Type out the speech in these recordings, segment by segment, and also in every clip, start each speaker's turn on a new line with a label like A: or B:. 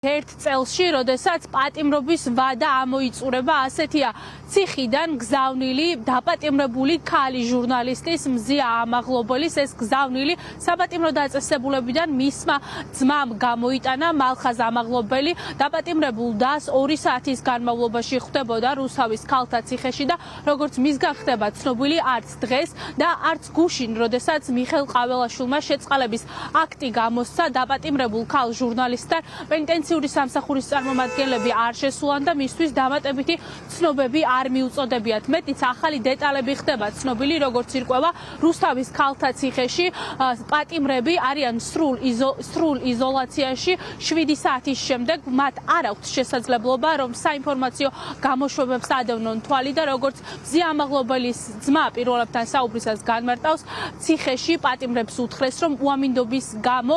A: ერთ წელში, როდესაც პატიმრობის ვადა ამოიწურება, ასეთია ციხიდან გზავნილი დაპატიმრებული ქალი ჟურნალისტის მზია ამაღლობელის ეს გზავნილი საპატიმრო დაწესებულებიდან მისმა ძმამ გამოიტანა მალხაზ ამაღლობელი დაპატიმრებულ დას 2 საათის განმავლობაში ხვდებოდა რუსავის ქალთა ციხეში და როგორც მისგან ხდება ცნობილი არც დღეს და არც გუშინ, როდესაც მიხეილ ყაველაშვილმა შეწყალების აქტი გამოსცა დაპატიმრებულ ქალ ჟურნალისტთან პენიტენციური სამსახურის წარმომადგენლები არ შესულან და მისთვის დამატებითი ცნობები არ მიუწოდებიათ. მეტიც ახალი დეტალები ხდება ცნობილი, როგორც ირკვევა რუსთავის ქალთა ციხეში პატიმრები არიან სრულ იზოლაციაში 7 საათის შემდეგ მათ არ აქვთ შესაძლებლობა რომ საინფორმაციო გამოშვებებს ადევნონ თვალი და როგორც მზია ამაღლობელის ძმა პირველებთან საუბრისას განმარტავს ციხეში პატიმრებს უთხრეს რომ უამინდობის გამო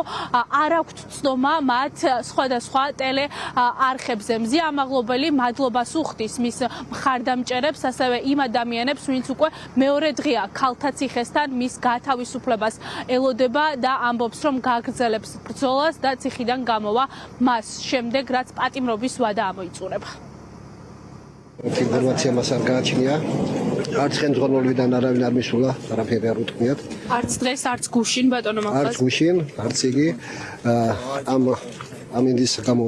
A: არ აქვთ ცნობა მათ სხვადასხვა ტელე არხებზე. მზია ამაღლობელი მადლობას უხდის მის მხარდამჭერებს, ასევე იმ ადამიანებს, ვინც უკვე მეორე დღეა ქალთა ციხესთან მის გათავისუფლებას ელოდება და ამბობს, რომ გაგრძელებს ბრძოლას და ციხიდან გამოვა მას შემდეგ, რაც პატიმრობის ვადა ამოიწურება.
B: ინფორმაცია მას არ გააჩნია. არც ხელმძღვანელობიდან არავინ არ მისულა, არაფერი არ უთქმიათ.
A: არც დღეს, არც გუშინ ბატონო მალხაზ.
B: არც გუშინ, არც იგი ამინდის გამო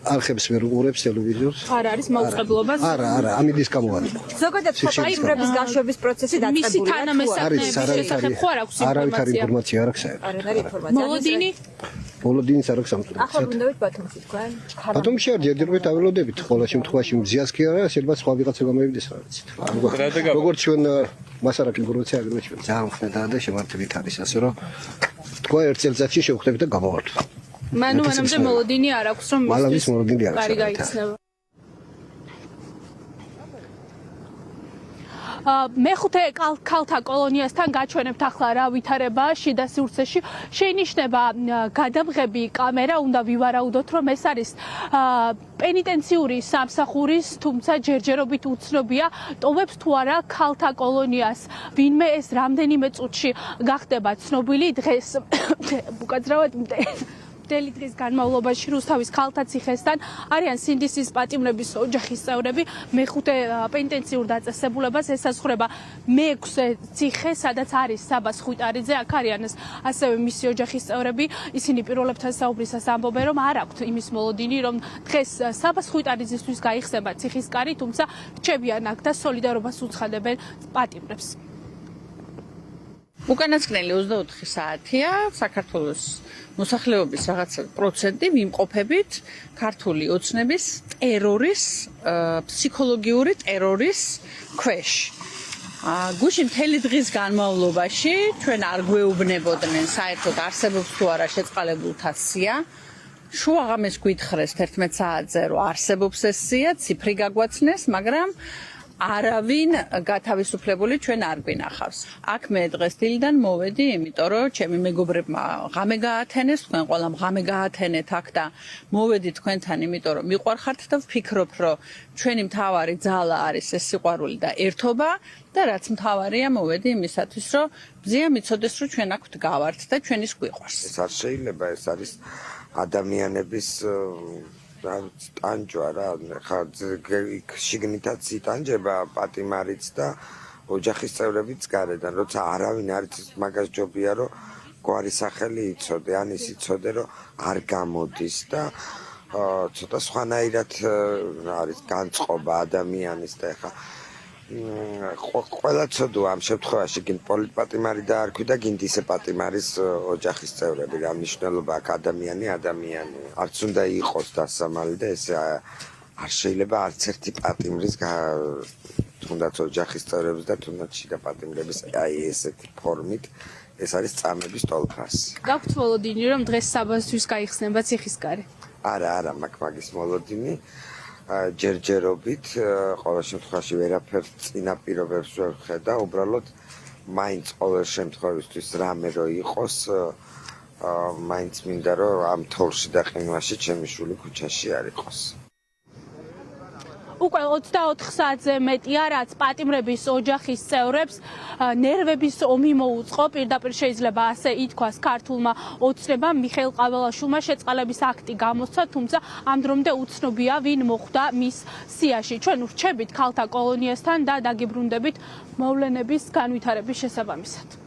B: არხებს ვერ უყურებს ტელევიზორს.
A: არ არის მაუწყებლობას?
B: არა, ამინდის გამო არის.
C: ზოგადად პატიმრების გაშვების პროცესი დაწყებულია.
A: მისი თანამესახნეების შესახებ ხო არ აქვს ინფორმაცია?
B: ინფორმაცია არ აქვს.
C: არ არის ინფორმაცია.
B: მოლოდინის არ აქვს ამტყურო.
C: ახლა ვინდობით ბათუმში თქვენ?
B: ბათუმში არ ჯერჯერობით აველოდებთ, ყოველ შემთხვევაში მზიას კი არა, შეიძლება სხვა ვიღაცა გამოვიდეს რა ვიცი. როგორც ჩვენ მასარაკი ინფორმაცია აგროვე ჩვენ. ძალიან ხრედაა და შემართებით არის, ასე რომ თქვა ერთ წელიწადში შევხვდებით და გამოვართ.
A: მანამდე მოლოდინი არ აქვს რომ
B: მალავის მოლოდინი არ
A: კარი გაიხსნება. მეხუთე ქალთა კოლონიასთან გაჩვენებთ ახლა რა ვითარება შიდა სივრცეში. შეინიშნება გადამღები კამერა, უნდა ვივარაუდოთ რომ ეს არის პენიტენციური სამსახურის, თუმცა ჯერჯერობით უცნობია ტოვებს თუ არა ქალთა კოლონიას. ვინმე ეს რამდენიმე წუთში გახდება ცნობილი დღეს უკაცრავად მთელი დღის განმავლობაში რუსთავის ქალთა ციხესთან არიან სინდისის პატიმრების ოჯახის წევრები. მეხუთე პენიტენციურ დაწესებულებას ესაზღვრება მეექვსე ციხე, სადაც არის საბას ხვიტარიძე, აქ არიან ასევე მისი ოჯახის წევრები. ისინი პირველებთან საუბრისას ამბობენ, რომ არ აქვთ იმის მოლოდინი, რომ დღეს საბას ხვიტარიძისთვის გაიხსნება ციხის კარი, თუმცა რჩებიან აქ და სოლიდარობას უცხადებენ პატიმრებს.
D: უკანასკნელი 24 საათია საქართველოს მოსახლეობის რაღაცა პროცენტი ვიმყოფებით ქართული ოცნების ტერორის, ფსიქოლოგიური ტერორის ქვეშ. გუშინ მთელი დღის განმავლობაში ჩვენ არ გვეუბნებოდნენ საერთოდ არსებობს თუ არა შეწყალებულთა სია. შუაღამეს გვითხრეს 11 საათზე რომ არსებობს ეს სია, ციფრი გაგვაცნეს, მაგრამ არავინ გათავისუფლებული ჩვენ არ გვინახავს. აქ მე დღეს დილიდან მოვედი, იმიტომ რომ ჩემი მეგობრებმა ღამე გაათენეს, თქვენ ყველამ ღამე გაათენეთ აქ და მოვედი თქვენთან, იმიტომ რომ მიყვარხართ და ვფიქრობ, რომ ჩვენი მთავარი ძალა არის ეს სიყვარული და ერთობა და რაც მთავარია მოვედი იმისათვის, რომ მზია მიცოდეს, რომ ჩვენ აქ ვდგავართ და ჩვენის გვიყვარს.
E: ეს არ შეიძლება, ეს არის ადამიანების ტანჯვა რა, ხა შიგნითაც იტანჯება პატიმარიც და ოჯახის წევრებიც გარედან, როცა არავინ არ იცის, მაგას ჯობია რომ გვარი სახელი იცოდე, ან ის იცოდე რომ არ გამოდის და ცოტა სხვანაირად არის განწყობა ადამიანის და ხა ყველა ცოდვა ამ შემთხვევაში გინ პოლიტპატიმარი დაარქვი და გინ ისე პატიმარის ოჯახის წევრები. რა მნიშვნელობა აქვს ადამიანი არც უნდა იყოს დასამალი და ეს არ შეიძლება არც ერთი პატიმრის თუნდაც ოჯახის წევრების და თუნდაც შიდა პატიმრების აი ესეთი ფორმით ეს არის წამების ტოლფასი.
A: გაქვთ მოლოდინი რომ დღეს საბასთვის გაიხსნება ციხის კარი?
E: არა მაგის მოლოდინი. ჯერჯერობით ყოველ შემთხვევაში ვერაფერ წინა პირობებს ვერ ვხედა, უბრალოდ მაინც ყოველ შემთხვევისთვის რამე რო იყოს, მაინც მინდა რომ ამ თორში და ყინვაში ჩემი შვილი ქუჩაში არ იყოს.
A: უკვე 24 საათზე მეტია, რაც პატიმრების ოჯახის წევრებს ნერვების ომი მოუწყო. პირდაპირ შეიძლება ასე ითქვას ქართულმა ოცნებამ. მიხეილ ყაველაშვილმა შეწყალების აქტი გამოსცა, თუმცა ამ დრომდე უცნობია, ვინ მოხვდა მის სიაში. ჩვენ ვრჩებით ქალთა კოლონიასთან და დაგიბრუნდებით მოვლენების განვითარების შესაბამისად.